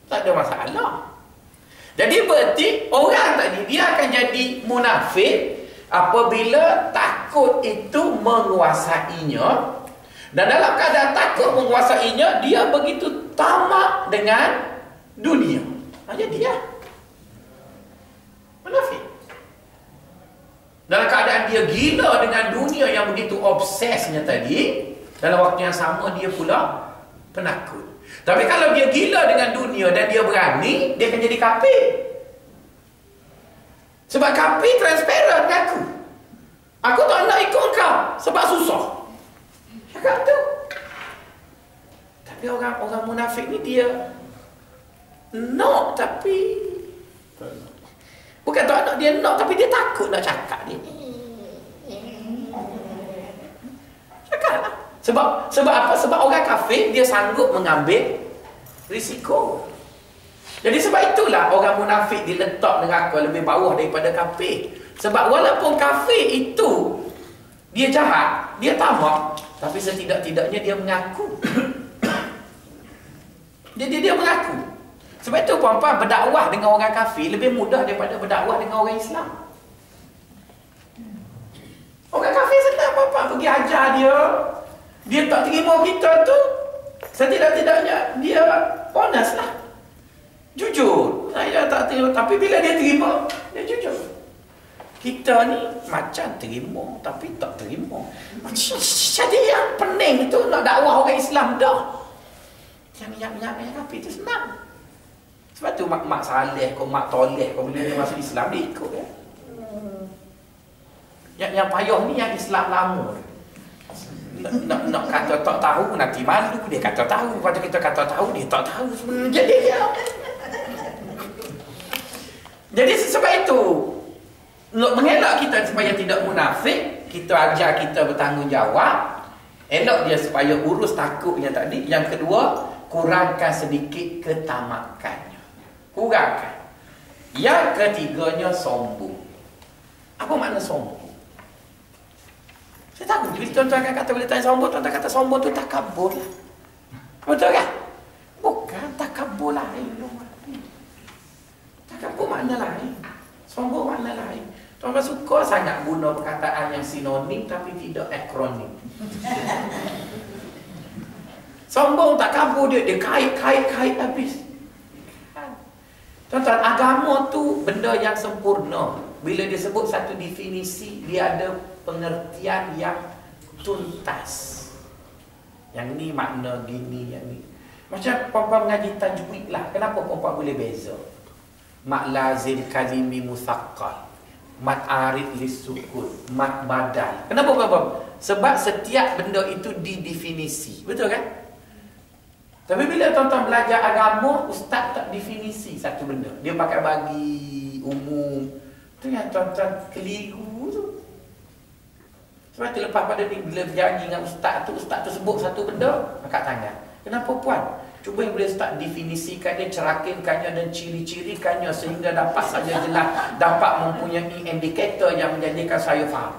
Tak ada masalah. Jadi berarti orang tadi dia akan jadi munafik apabila takut itu menguasainya, dan dalam keadaan takut menguasainya dia begitu tamak dengan dunia. Jadi dia munafik. Dalam keadaan dia gila dengan dunia yang begitu obsesnya tadi, dalam waktu yang sama dia pula penakut. Tapi kalau dia gila dengan dunia dan dia berani, dia akan jadi kafir. Sebab kafir transparent dengan aku. Aku tak nak ikut kau sebab susah. Cakap tu. Tapi orang munafik ni dia nak tapi bukan tak nak, dia nak tapi dia takut nak cakap dia. Cakap lah. Sebab apa? Sebab orang kafir dia sanggup mengambil risiko. Jadi sebab itulah orang munafik diletak neraka lebih bawah daripada kafir. Sebab walaupun kafir itu dia jahat, dia tamak, tapi setidak-tidaknya dia mengaku. Jadi dia mengaku. Sebab itu puan-puan, berdakwah dengan orang kafir lebih mudah daripada berdakwah dengan orang Islam. Orang kafir senang puan-puan pergi ajar dia. Dia tak terima kita tu, setidak-tidaknya dia honest lah. Jujur. Saya tak terima, tapi bila dia terima, dia jujur. Kita ni macam terima tapi tak terima. Jadi yang pening tu nak dakwah orang Islam dah. Yang kafir tu senang. Sebab tu mak saleh kau, mak toleh kau, bila dia masuk Islam dia ikut ya. Yang payah ni yang Islam lama. Nak kata tak tahu nanti malu, dia kata tahu. Lepas kita kata tahu, dia tak tahu sebenarnya. Jadi sebab itu untuk mengelak kita supaya tidak munafik, kita ajar kita bertanggungjawab. Elok dia supaya urus takutnya tadi. Yang kedua, kurangkan sedikit ketamakannya. Kurangkan. Yang ketiganya, sombong. Apa makna sombong? Saya tahu, bila tuan-tuan akan kata, bila tanya sombong, tuan-tuan kata sombong tu takabur lah. Betul kan? Bukan, takabur lain. Takabur makna lain. Sombong makna lain. Tuan-tuan suka sangat guna perkataan yang sinonim tapi tidak akronim. Sombong, takabur dia kait habis. Tuan-tuan, agama tu benda yang sempurna. Bila dia sebut satu definisi, dia ada pengertian yang tuntas. Yang ni makna gini, yang ni. Macam perempuan mengaji tajwid lah. Kenapa perempuan boleh beza? Mat lazim kalimi musaqqal, mat arid lisukun, mat badal. Kenapa perempuan? Sebab setiap benda itu didefinisi. Betul kan? Tapi bila tuan-tuan belajar agama, ustaz tak definisi satu benda. Dia pakai bagi umum. Itu yang tuan-tuan keliru tu. Sebab tu lepas pada ni, bila berjanji dengan ustaz tu sebut satu benda, angkat tangan. Kenapa puan? Cuba yang boleh ustaz definisikannya, cerakinkannya dan ciri-cirikannya sehingga dapat saja jelas, dapat mempunyai indikator yang menjadikan saya faham.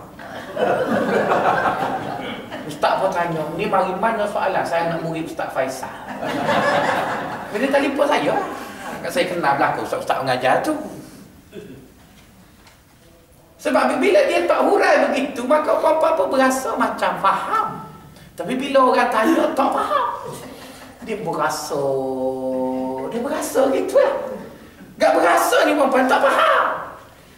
Ustaz pun tanya, ni mari mana soalan? Saya nak murid Ustaz Faisal. Bila telefon saya, saya kenal belakang Ustaz mengajar tu. Sebab bila dia tak hurai begitu, maka apa-apa berasa macam faham. Tapi bila orang tanya, tak faham. Dia berasa gitu lah. Tak berasa ni perempuan, tak faham.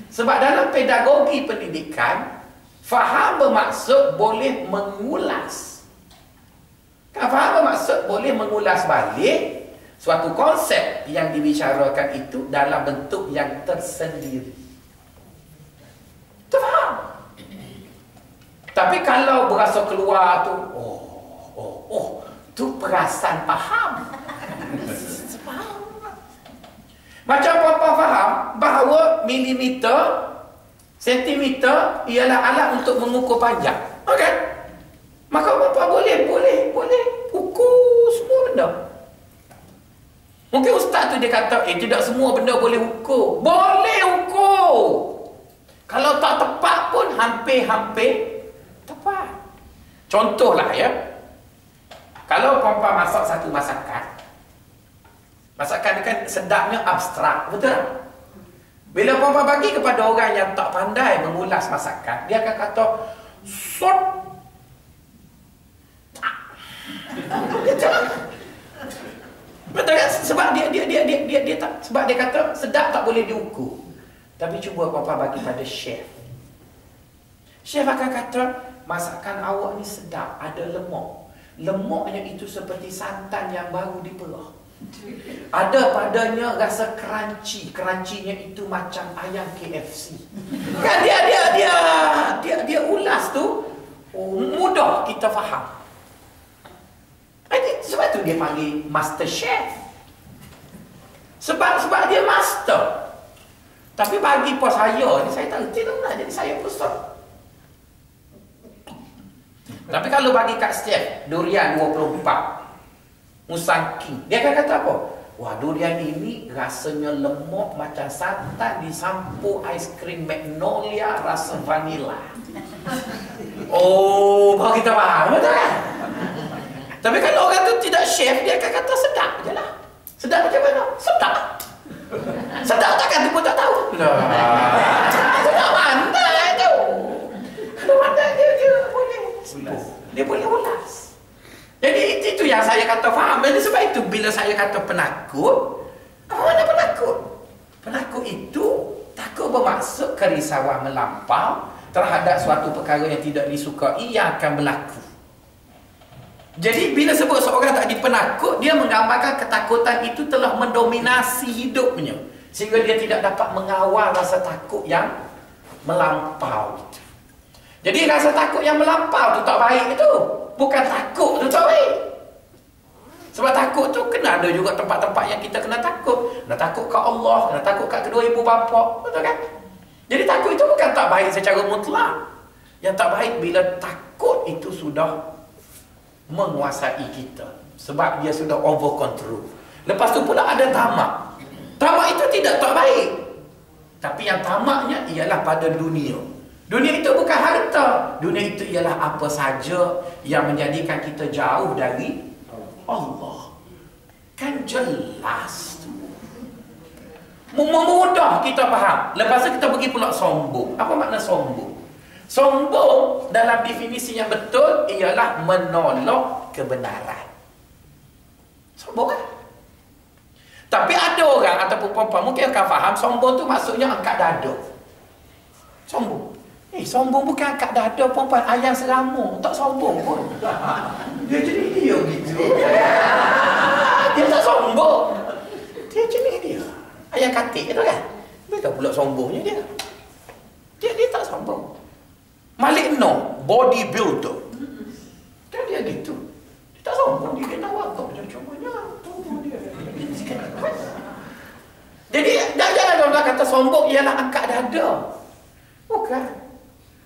Sebab dalam pedagogi pendidikan, faham bermaksud boleh mengulas. Kan faham bermaksud boleh mengulas balik suatu konsep yang dibicarakan itu dalam bentuk yang tersendiri. Itu faham. Tapi kalau berasa keluar tu, tu perasan faham. Macam apa faham bahawa milimeter, sentimeter ialah alat untuk mengukur panjang. Okey? Maka apa boleh ukur semua benda. Mungkin ustaz tu dia kata, tidak semua benda boleh ukur. Boleh ukur. Kalau tak tepat pun hampir-hampir tepat. Contohlah ya. Kalau perempuan masak satu masakan, Masakan kan sedapnya abstrak, betul tak? Bila puan bagi kepada orang yang tak pandai mengulas masakan, dia akan kata sot. Betul kan? Sebab dia tak, sebab dia kata sedap tak boleh diukur. Tapi cuba puan bagi pada chef. Chef akan kata masakan awak ni sedap, ada lemak. Lemaknya itu seperti santan yang baru diperah. Ada padanya rasa crunchy. Crunchy-nya itu macam ayam KFC. Kan dia ulas tu mudah kita faham. Sebab tu dia panggil master chef. Sebab dia master. Tapi bagi pos saya ni, saya tak reti lah nak jadi saya pusat. Tapi kalau bagi Kak Steph, durian 24 Musang King, dia akan kata apa? Wah, durian ini rasanya lemak macam santan disampur aiskrim Magnolia rasa vanila. Oh, baru kita faham, betul kan? Tapi kalau orang tu tidak chef, dia akan kata sedap je lah. Sedap macam mana? Sedap. Sedap takkan tu pun tak tahu. Sedap pandai tu. Kalau pandai dia boleh. Dia boleh ulas. Jadi itu yang saya kata faham. Jadi sebab itu bila saya kata penakut, apa mana penakut? Penakut itu takut bermaksud kerisauan melampau terhadap suatu perkara yang tidak disukai yang akan berlaku. Jadi bila sebut seorang tak dipenakut, dia menggambarkan ketakutan itu telah mendominasi hidupnya sehingga dia tidak dapat mengawal rasa takut yang melampau itu. Jadi rasa takut yang melampau tu tak baik itu. Bukan takut tu tak baik. Sebab takut tu kena ada juga tempat-tempat yang kita kena takut. Kena takut kat Allah, kena takut kat kedua ibu bapa, betul kan? Jadi takut itu bukan tak baik secara mutlak. Yang tak baik bila takut itu sudah menguasai kita. Sebab dia sudah over control. Lepas tu pula ada tamak. Tamak itu tidak tak baik. Tapi yang tamaknya ialah pada dunia. Dunia itu bukan harta. Dunia itu ialah apa saja yang menjadikan kita jauh dari Allah. Kan jelas tu. Mudah kita faham. Lepas tu kita pergi pula sombong. Apa makna sombong? Sombong dalam definisi yang betul ialah menolak kebenaran. Sombong kan? Tapi ada orang ataupun perempuan mungkin akan faham sombong tu maksudnya angkat dada. Sombong. Sombong bukan angkat dada perempuan ayam seramuk. Tak sombong pun. Dia jenis dia gitu. Dia tak sombong. Dia jenis dia. Ayam katik tu kan. Dia pula sombongnya dia. Dia tak sombong. Malik No, bodybuilder. Dan dia gitu. Dia tak sombong. Dia kena watak. Dia cumanya. Jadi jangan orang kata sombong ialah angkat dada. Bukan.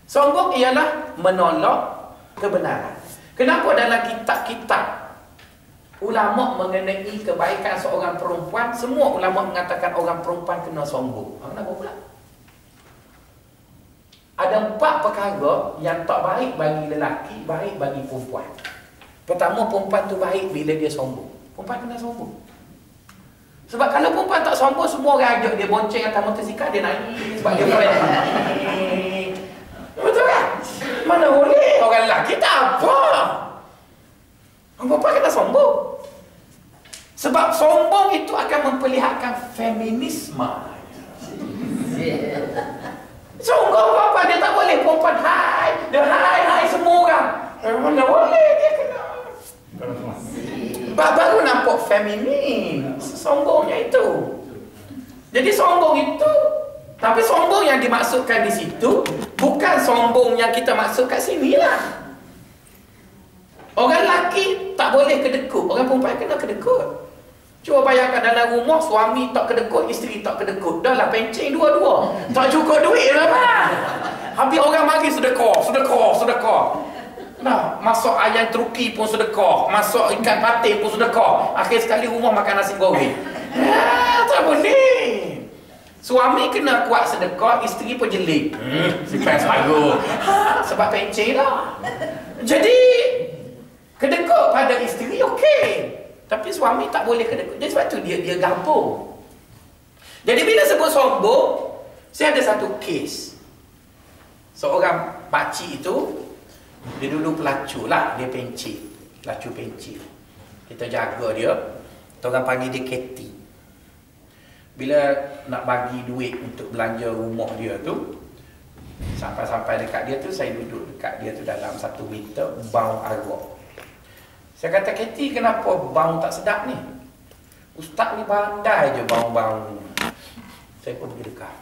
Sombong ialah menolak kebenaran. Kenapa dalam kitab-kitab ulama mengenai kebaikan seorang perempuan, semua ulama mengatakan orang perempuan kena sombong? Kenapa pula? Ada 4 perkara yang tak baik bagi lelaki, baik bagi perempuan. Pertama, perempuan tu baik bila dia sombong. Perempuan kena sombong. Sebab kalau perempuan tak sombong, semua orang ajak dia bonceng atas motosikal, dia naik sebab dia friend. Betul kan? Mana boleh orang lelaki tak apa. Orang perempuan kena sombong. Sebab sombong itu akan memperlihatkan feminisme. Sombong apa? Dia tak boleh perempuan hai. Dia hai semua orang. Mana boleh dia kena. Baru nampak feminin. Sombongnya itu. Jadi sombong itu, tapi sombong yang dimaksudkan di situ bukan sombong yang kita maksud kat sini lah. Orang lelaki tak boleh kedekut, orang perempuan kena kedekut. Cuba bayangkan dalam rumah suami tak kedekut, isteri tak kedekut. Dah lah pencing dua-dua. Tak cukup duit lah kan. Habis orang mari sedekah. Nah, masuk ayam Turki pun sedekah, masuk ikan patin pun sedekah. Akhir sekali rumah makan nasi goreng. Tak boleh. Suami kena kuat sedekah, isteri pun jelik. Simpan separuh. Sebab pencing lah. Jadi kedekut pada isteri okey. Tapi suami tak boleh kena. Jadi sebab tu dia gabung. Jadi bila sebut sombong, saya ada satu kes. Seorang pakcik itu, dia dulu pelacur lah, dia pencit. Pelacur pencit. Kita jaga dia. Kita orang panggil dia Katie. Bila nak bagi duit untuk belanja rumah dia tu, sampai-sampai dekat dia tu, saya duduk dekat dia tu dalam 1 meter, bau arak. Saya kata, Katie, kenapa bau tak sedap ni? Ustaz ni pandai je bau-bau. Saya pun pergi dekat.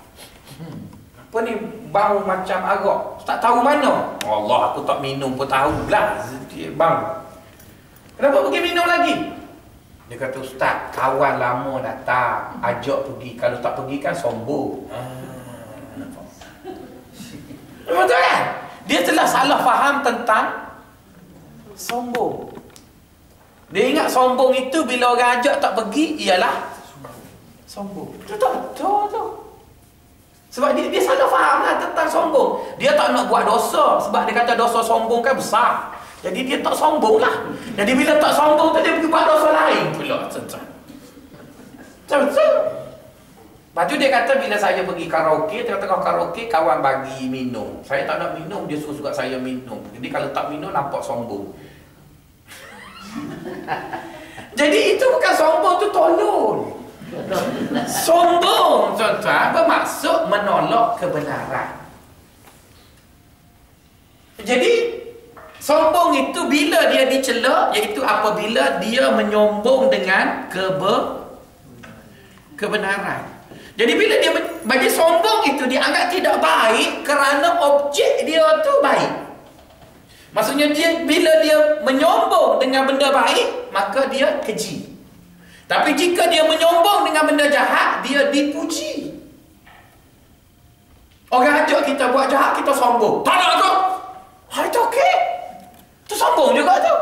Apa ni bau macam arak? Ustaz tahu mana? Allah, aku tak minum pun tahu lah. Bau. Kenapa pergi minum lagi? Dia kata, Ustaz, kawan lama datang, ajak pergi. Kalau tak pergi kan sombong. Betul kan? Dia telah salah faham tentang sombong. Dia ingat sombong itu bila orang ajak tak pergi, ialah sombong. Itu tak betul tu. Sebab dia salah faham lah tentang sombong. Dia tak nak buat dosa. Sebab dia kata dosa sombong kan besar. Jadi dia tak sombong lah. Jadi bila tak sombong tu, dia pergi buat dosa lain pula. Betul. Lepas tu dia kata bila saya pergi karaoke, tengah-tengah karaoke, kawan bagi minum. Saya tak nak minum, dia suruh saya minum. Jadi kalau tak minum, nampak sombong. Jadi itu bukan sombong, tu tolol. Sombong, tuan-tuan, bermaksud menolak kebenaran. Jadi sombong itu bila dia dicela, iaitu apabila dia menyombong dengan kebenaran. Jadi bila dia bagi sombong itu dianggap tidak baik kerana objek dia tu baik. Maksudnya bila dia menyombong dengan benda baik, maka dia keji. Tapi jika dia menyombong dengan benda jahat, dia dipuji. Orang ajak kita buat jahat, kita sombong. Tak nak tu. Itu okey. Itu sombong juga tu.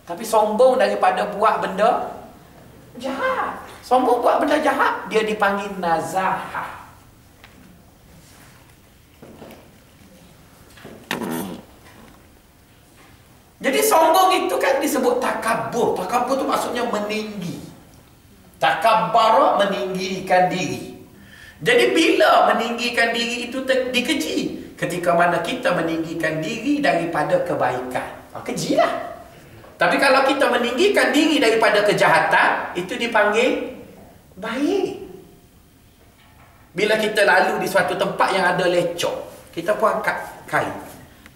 Tapi sombong daripada buat benda jahat. Sombong buat benda jahat, dia dipanggil nazahah. Jadi sombong itu kan disebut takabur. Takabur itu maksudnya meninggi. Takabbar, meninggikan diri. Jadi bila meninggikan diri itu dikeji? Ketika mana kita meninggikan diri daripada kebaikan. Kejilah. Tapi kalau kita meninggikan diri daripada kejahatan, itu dipanggil baik. Bila kita lalu di suatu tempat yang ada lecok, kita pun angkat kain.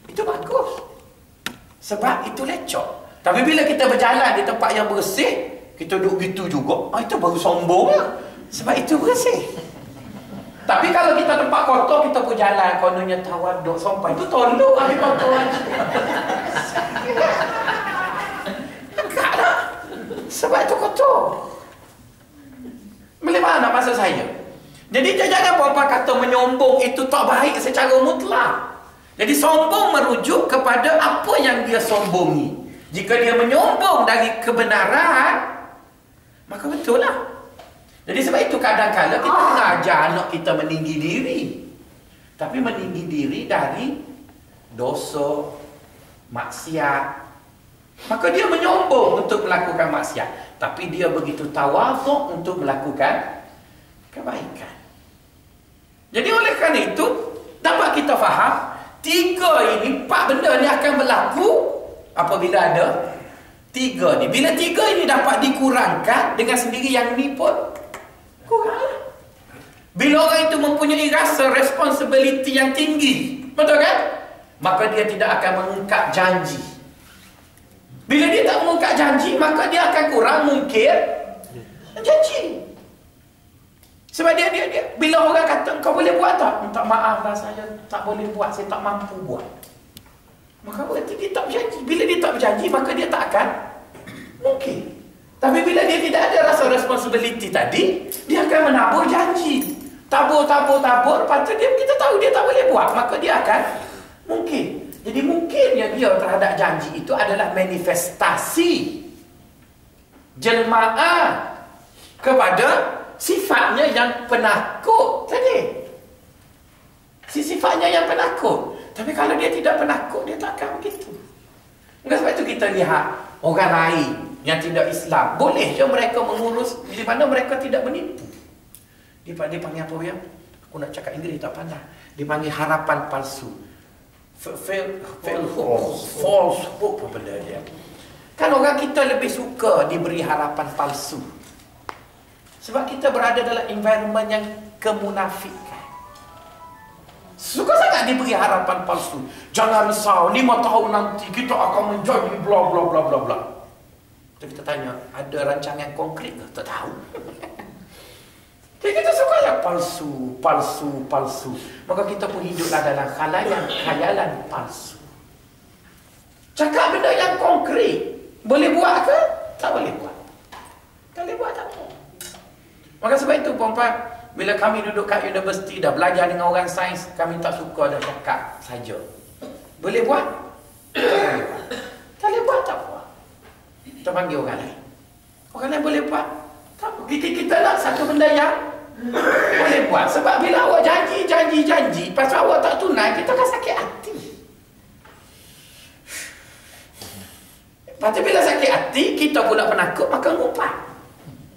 Itu bagus. Sebab itu lecok. Tapi bila kita berjalan di tempat yang bersih, kita duduk gitu juga, itu baru sombong lah. Sebab itu bersih. Tapi kalau kita tempat kotor, kita pun jalan, kononnya tawaduk sampai, itu tolong habis kotor aja. Enggak lah. Sebab itu kotor. Boleh mana maksud saya? Jadi jangan puan-puan kata menyombong itu tak baik secara mutlak. Jadi sombong merujuk kepada apa yang dia sombongi. Jika dia menyombong dari kebenaran, maka betul lah. Jadi sebab itu kadang-kadang kita mengajar anak kita meninggi diri. Tapi meninggi diri dari dosa, maksiat. Maka dia menyombong untuk melakukan maksiat. Tapi dia begitu tawaduk untuk melakukan kebaikan. Jadi oleh kerana itu, dapat kita faham, 4 benda ni akan berlaku apabila ada 3 ni. Bila 3 ini dapat dikurangkan, dengan sendiri yang ni pun kurang. Bila orang itu mempunyai rasa responsibility yang tinggi, betul kan? Maka dia tidak akan mengungkap janji. Bila dia tak mengungkap janji, maka dia akan kurang mungkin janji. Sebab dia bila orang kata, kau boleh buat tak? Minta maaf lah, saya tak boleh buat, saya tak mampu buat. Maka berarti dia tak berjanji. Bila dia tak berjanji, maka dia tak akan mungkin. Tapi bila dia tidak ada rasa responsibility tadi, dia akan menabur janji. Tabur, lepas tu kita tahu dia tak boleh buat, maka dia akan mungkin. Jadi mungkinnya dia terhadap janji itu adalah manifestasi jelmaan kepada sifatnya yang penakut tadi. Sifatnya yang penakut. Tapi kalau dia tidak penakut, dia tak akan begitu. Sebab itu kita lihat orang lain yang tidak Islam, boleh je mereka mengurus di mana mereka tidak menipu. Dia panggil apa ya? Aku nak cakap Inggeris tak pandai. Dia panggil harapan palsu. False hope apa benda dia. Kan orang kita lebih suka diberi harapan palsu. Sebab kita berada dalam environment yang kemunafikan. Suka sangat diberi harapan palsu. Jangan risau, 5 tahun nanti kita akan menjadi bla bla bla bla bla. Kita tanya, ada rancangan konkret ke? Tak tahu. Jadi kita suka yang palsu. Maka kita pun hiduplah dalam khayalan palsu. Cakap benda yang konkret. Boleh buat ke? Tak boleh buat. Tak boleh buat, tak boleh. Maka sebab itu puan-puan, bila kami duduk kat universiti dah belajar dengan orang sains, kami tak suka dah cakap saja. Boleh buat? Tak boleh buat. Tak boleh buat, tak buat. Kita panggil orang lain. Orang lain boleh buat? Tak apa. Kita nak satu benda yang boleh buat. Sebab bila awak janji, pasal awak tak tunai, kita akan sakit hati. Lepas tu bila sakit hati, kita pula penakut, maka ngumpat.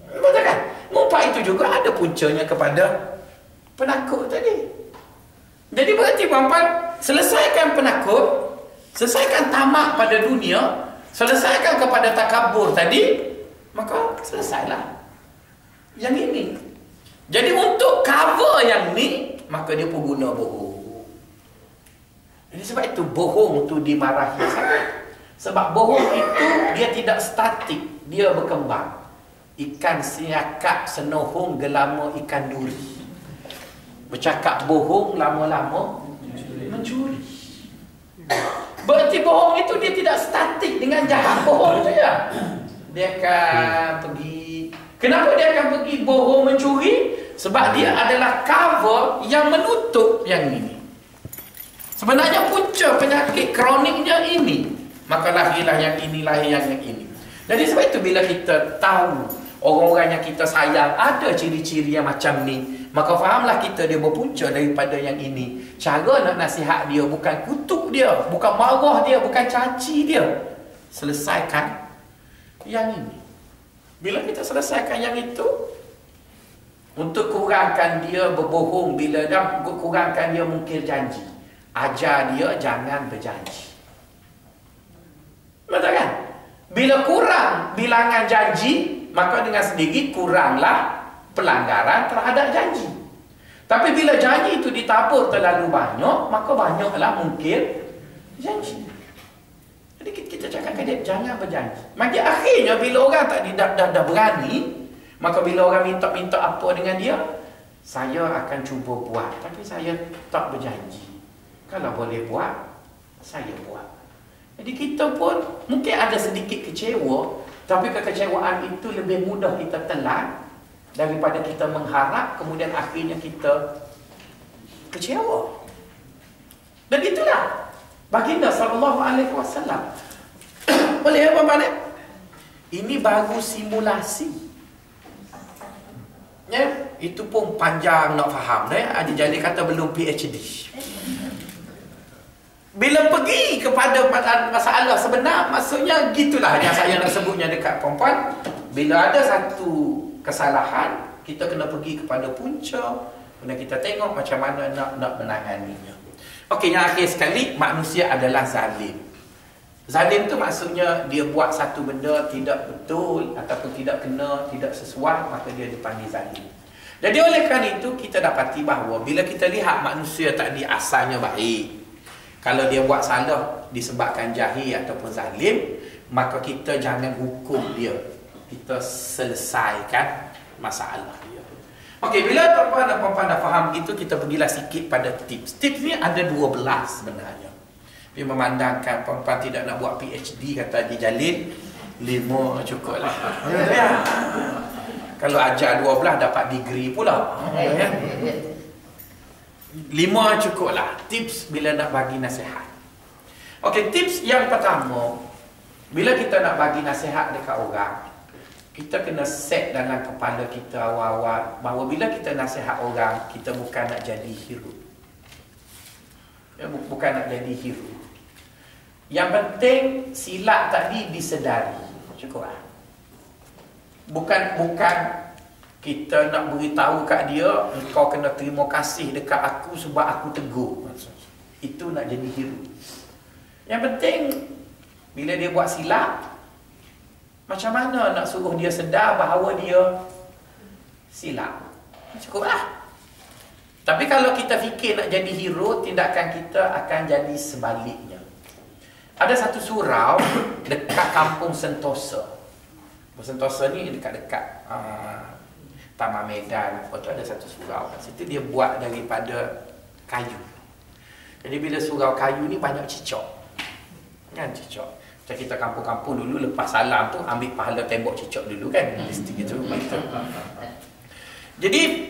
Betul kan? Ngumpat itu juga ada puncanya kepada penakut tadi. Jadi berarti puan-puan, selesaikan penakut, selesaikan tamak pada dunia, selesaikan kepada takabur tadi, maka selesailah yang ini. Jadi untuk cover yang ni, maka dia pun guna bohong. Jadi sebab itu bohong tu dimarahi sangat. Sebab bohong itu dia tidak statik, dia berkembang. Ikan siakap senohong gelama ikan duri. Bercakap bohong lama-lama mencuri. Berarti bohong itu dia tidak statik dengan jahat bohong itu ya. Dia akan pergi. Kenapa dia akan pergi bohong mencuri? Sebab dia adalah cover yang menutup yang ini. Sebenarnya punca penyakit kroniknya ini. Maka lahirlah yang ini, lahir yang ini. Jadi sebab itu bila kita tahu orang-orang yang kita sayang ada ciri-ciri yang macam ni, maka fahamlah kita dia berpunca daripada yang ini. Cara nak nasihat dia bukan kutuk dia, bukan marah dia, bukan caci dia. Selesaikan yang ini. Bila kita selesaikan yang itu, untuk kurangkan dia berbohong, bila dah kurangkan dia mungkir janji, ajar dia jangan berjanji. Betul kan? Bila kurang bilangan janji, maka dengan sendiri kuranglah pelanggaran terhadap janji. Tapi bila janji itu ditabur terlalu banyak, maka banyaklah mungkir janji. Jadi kita cakap ke dia, jangan berjanji. Maka akhirnya bila orang tak dah berani, maka bila orang minta apa dengan dia, saya akan cuba buat, tapi saya tak berjanji. Kalau boleh buat, saya buat. Jadi kita pun mungkin ada sedikit kecewa, tapi kekecewaan itu lebih mudah kita telan daripada kita mengharap kemudian akhirnya kita kecewa. Dan itulah baginda sallallahu alaihi wasallam. Boleh apa balik? Ini baru simulasi. Ya, itu pun panjang nak faham dah. Ada jadi kata belum PhD. Bila pergi kepada masalah sebenar, maksudnya gitulah yang saya nak sebutnya dekat perempuan. Bila ada satu kesalahan, kita kena pergi kepada punca, kena kita tengok macam mana nak menanganinya. Okey, yang akhir sekali, manusia adalah zalim. Zalim tu maksudnya dia buat satu benda tidak betul ataupun tidak kena, tidak sesuai, maka dia dipanggil zalim. Jadi oleh kerana itu kita dapati bahawa bila kita lihat manusia tadi asalnya baik, kalau dia buat salah disebabkan jahil ataupun zalim, maka kita jangan hukum dia. Kita selesaikan masalah dia. Okey, bila tuan-tuan dan puan-puan dah faham itu, kita pergilah sikit pada tips. Tips ni ada 12 sebenarnya. Dia memandangkan puan-puan tidak nak buat PhD, kata Haji Jalil, 5 cukup lah. Ya. Kalau ajar 12 dapat degree pula. Ya. 5 cukup lah. Tips bila nak bagi nasihat. Okey, tips yang pertama, bila kita nak bagi nasihat dekat orang, kita kena set dalam kepala kita awal-awal bahawa bila kita nasihat orang, kita bukan nak jadi hero. Ya, bukan nak jadi hero. Yang penting silap tadi disedari. Cukup lah. Bukan kita nak beritahu kat dia, engkau kena terima kasih dekat aku sebab aku tegur. Itu nak jadi hero. Yang penting, bila dia buat silap, macam mana nak suruh dia sedar bahawa dia silap? Cukuplah. Tapi kalau kita fikir nak jadi hero, tindakan kita akan jadi sebaliknya. Ada satu surau dekat kampung Sentosa. Sentosa ni dekat-dekat Taman Medan. Lepas tu ada satu surau. Kat situ dia buat daripada kayu. Jadi bila surau kayu ni banyak cicak. Kan cicak. Macam kita kampung-kampung dulu lepas salam tu ambil pahala tembok cicak dulu kan. Mesti gitu. Jadi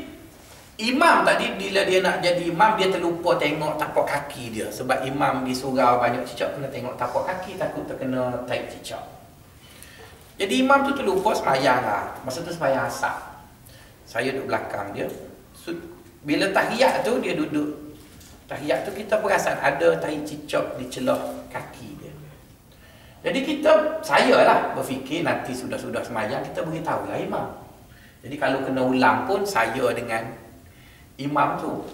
imam tadi bila dia nak jadi imam, dia terlupa tengok tapak kaki dia. Sebab imam di surau banyak cicak, kena tengok tapak kaki, takut terkena taik cicak. Jadi imam tu terlupa sembahyang lah. Masa tu sembahyang asar. Saya duduk belakang dia. Bila tahiyat tu dia duduk. Tahiyat tu kita perasan ada tahi cicak di celah kaki dia. Jadi saya lah berfikir nanti sudah-sudah sembahyang kita beritahulah imam. Jadi kalau kena ulang pun saya dengan imam tu.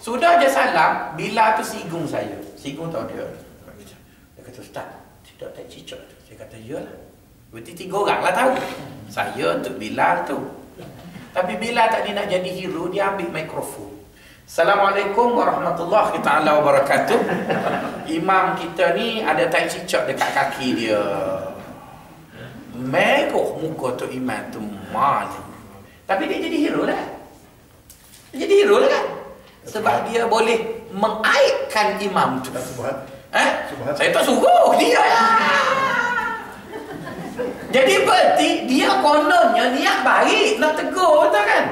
Sudah je salam, bila tu sigung saya. Sigung tahu dia. Dia kata, Ustaz, tidak tahi cicak tu. Saya kata, iyalah. Berarti 3 orang lah tahu. Saya untuk Bilal tu. Tapi Bilal tadi nak jadi hero, dia ambil mikrofon. Assalamualaikum warahmatullahi ta'ala wabarakatuh. Imam kita ni ada tai cicak dekat kaki dia. Megoh muka tu imam tu malu. Tapi dia jadi hero lah. Dia jadi hero lah kan. Sebab dia boleh mengaibkan imam tu. Saya tak suruh dia lah. Jadi berarti dia kononnya niat baik nak tegur, betul kan?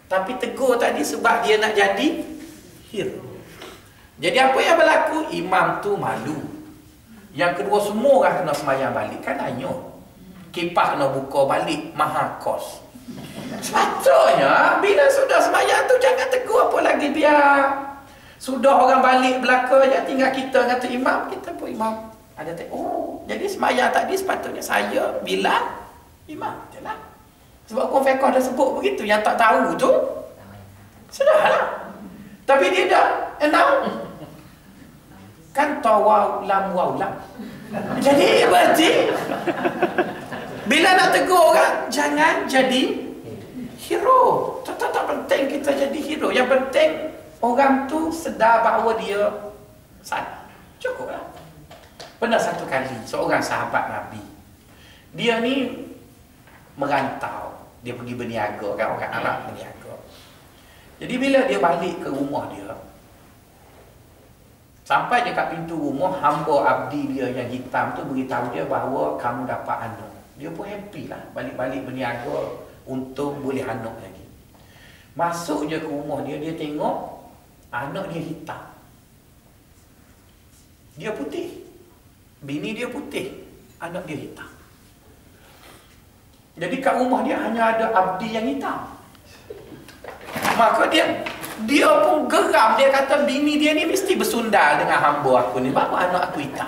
Tapi tegur tadi sebab dia nak jadi hero. Jadi apa yang berlaku? Imam tu malu. Yang kedua, semua orang kena sembahyang balik. Kan hanya kipas kena buka balik, mahal kos. Sepatutnya bila sudah sembahyang tu jangan tegur apa lagi, biar sudah orang balik belakang je, tinggal kita dengan tu imam. Kita pun imam ada jadi sembahyang tadi sepatutnya saya Bilal imam je lah. Sebab hukum fiqh dah sebut begitu. Yang tak tahu tu sudahlah. Tapi dia dah enam kan tawaw lam waw lam. Jadi berarti bila nak tegur orang, jangan jadi hero. Tak penting kita jadi hero. Yang penting orang tu sedar bahawa dia salah. Cukuplah. Pernah satu kali seorang sahabat Nabi, dia ni merantau, dia pergi berniaga kan, orang Arab berniaga. Jadi bila dia balik ke rumah dia, sampai dekat pintu rumah, hamba abdi dia yang hitam tu beritahu dia bahawa kamu dapat anak. Dia pun happy lah, balik-balik berniaga, untung boleh anak lagi. Masuk je ke rumah dia, dia tengok anak dia hitam, dia putih. Bini dia putih, anak dia hitam. Jadi kat rumah dia hanya ada abdi yang hitam. Maka dia pun geram. Dia kata bini dia ni mesti bersundal dengan hamba aku ni, bawa anak aku hitam.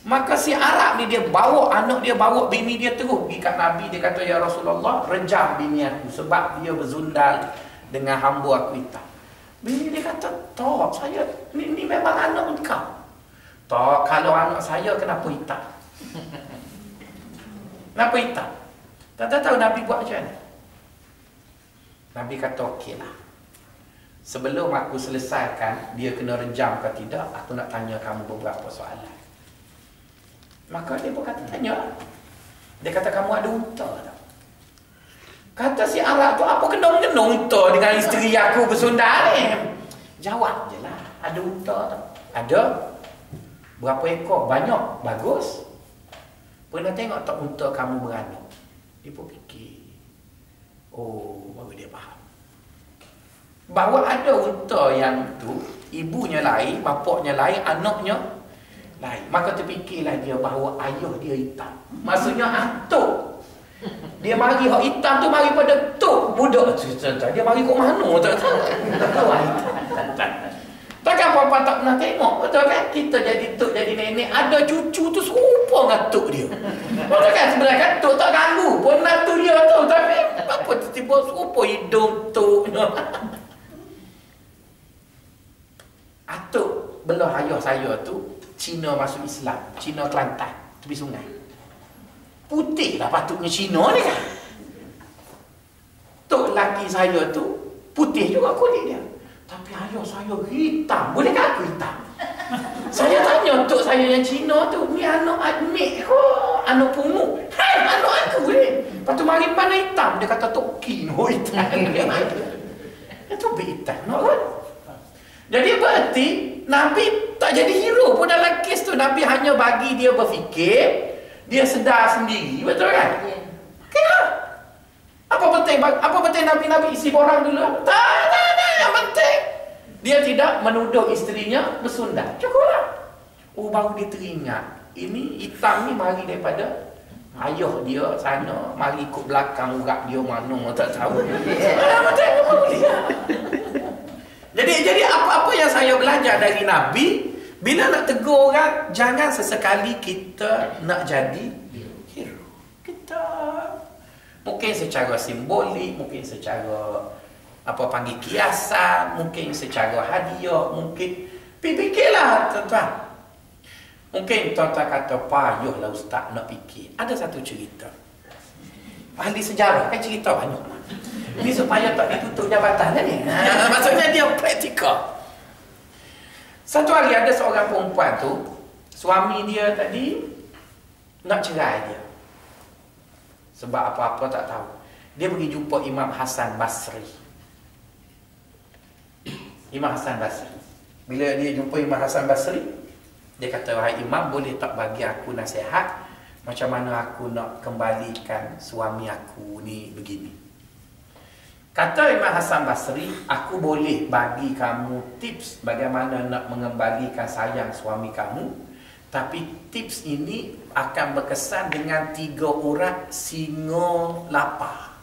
Maka si Arab ni dia bawa anak dia, bawa bini dia terus pergi kat Nabi. Dia kata, ya Rasulullah, rejam bini aku sebab dia bersundal dengan hamba aku hitam. Bini dia kata, tak, saya ni memang anak engkau. Tak, kalau anak saya kenapa hitam? Kenapa hitam? Tak tahu Nabi buat macam mana. Nabi kata, okeylah. Sebelum aku selesaikan dia kena rejam ke tidak, aku nak tanya kamu beberapa soalan. Maka dia pun kata, tanya. Dia kata, kamu ada unta tak? Kata si Arab tu, apa kena-kena unta dengan isteri aku bersundal ni? Jawab je lah, ada unta tak? Ada. Berapa ekor? Banyak. Bagus. Pernah tengok tak unta kamu beranak? Dia pun fikir. Oh, baru dia faham. Bahawa ada unta yang tu, ibunya lain, bapaknya lain, anaknya lain. Maka terfikirlah dia bahawa ayah dia hitam. Maksudnya atuk. Dia mari hak hitam tu mari pada tuk budak. Dia mari kat mana tak tahu. Tak tahu hitam. Takkan perempuan tak pernah tengok, betul kan? Kita jadi tok, jadi nenek, ada cucu tu serupa dengan tok dia. Betul kan? Sebenarnya kan tok tak ganggu pun nak tu dia tu, tapi apa tiba-tiba serupa hidung toknya. Atuk belah ayah saya tu Cina masuk Islam, Cina Kelantan, tepi sungai. Putih lah patutnya Cina ni kan. Tok laki saya tu putih juga kulit dia. Tapi ayah saya hitam. Boleh tak aku hitam? Saya tanya tok saya yang Cina tu, ni anak admik ke anak pungu? Hai, anak aku ni. Lepas tu mari mana hitam? Dia kata tok Kino hitam. Itu hitam, no kan? Jadi berarti Nabi tak jadi hero pun dalam kes tu. Nabi hanya bagi dia berfikir, dia sedar sendiri, betul kan? Kenapa? Apa penting Nabi isi borang dulu? Tak. Yang penting dia tidak menuduh isterinya bersundal. Cukuplah. Oh, baru dia teringat, ini hitam ni mari daripada ayah dia sana, mari ikut belakang urat dia mana tak tahu. Jadi apa-apa yang saya belajar dari Nabi, bila nak tegur orang, jangan sesekali kita nak jadi hero. Kita mungkin secara simbolik, mungkin secara apa panggil kiasan, mungkin secara hadiah, mungkin fikirlah tuan-tuan. Mungkin tuan-tuan kata payahlah ustaz nak fikir. Ada satu cerita. Ahli sejarah kan cerita banyak. Ini supaya tak ditutup jabatan ni. Maksudnya dia praktikal. Satu hari ada seorang perempuan tu, suami dia tadi nak cerai dia. Sebab apa-apa tak tahu. Dia pergi jumpa Imam Hasan Basri. Imam Hasan Basri. Bila dia jumpa Imam Hasan Basri, dia kata, wahai Imam, boleh tak bagi aku nasihat macam mana aku nak kembalikan suami aku ni begini. Kata Imam Hasan Basri, aku boleh bagi kamu tips bagaimana nak mengembalikan sayang suami kamu, tapi tips ini akan berkesan dengan 3 urat singa lapar.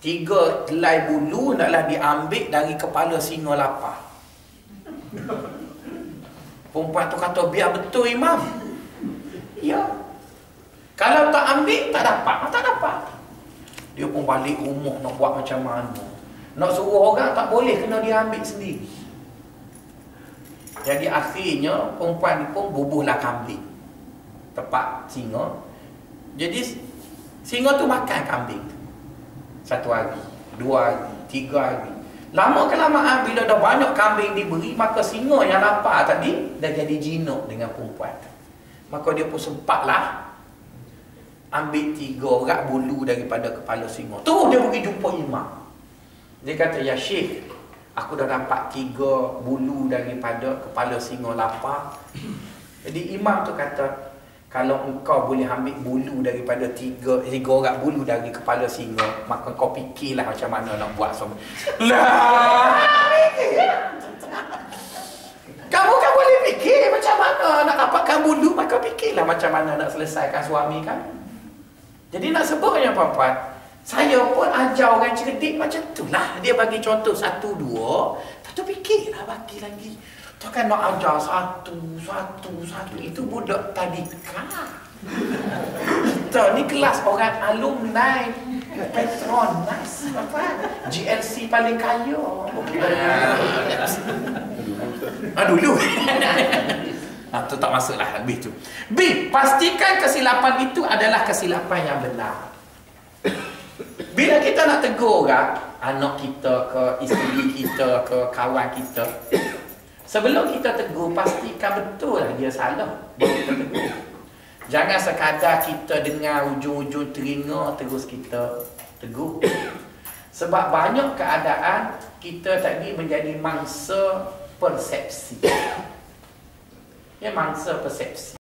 3 helai bulu naklah diambil dari kepala singa lapar. Perempuan tu kata, biar betul Imam. Ya. Kalau tak ambil, tak dapat. Dia pun balik rumah nak buat macam mana. Nak suruh orang tak boleh, kena dia ambil sendiri. Jadi akhirnya perempuan ni pun bubuhlah kambing tempat singa. Jadi singa tu makan kambing tu 1 hari, 2 hari, 3 hari. Lama kelamaan bila dah banyak kambing diberi, maka singa yang lapar tadi dah jadi jinak dengan perempuan. Maka dia pun sempatlah ambil 3 urat bulu daripada kepala singa. Terus dia pergi jumpa imam. Dia kata, ya Syekh, aku dah dapat 3 bulu daripada kepala singa lapar. Jadi imam tu kata, kalau engkau boleh ambil bulu daripada 3 urat bulu dari kepala singa, maka kau fikirlah macam mana nak buat semua. Lah, kamu kan boleh fikir macam mana nak dapatkan bulu, maka fikirlah macam mana nak selesaikan suami kamu. Jadi nak sebutnya puan-puan, saya pun ajar orang cerdik macam tu lah. Dia bagi contoh 1, 2, tak fikirlah bagi lagi. Tu kan nak ajar satu. Itu budak tadika. Kita ni kelas orang alumni Petronas. GLC paling kaya. Dulu. Tu tak masuklah habis tu. B, pastikan kesilapan itu adalah kesilapan yang benar. Bila kita nak tegur orang, anak kita ke, isteri kita ke, kawan kita, sebelum kita tegur, pastikan betul lah dia salah baru kita tegur. Jangan sekadar kita dengar ujung-ujung telinga terus kita tegur. Sebab banyak keadaan kita tadi menjadi mangsa persepsi. Ya, mangsa persepsi.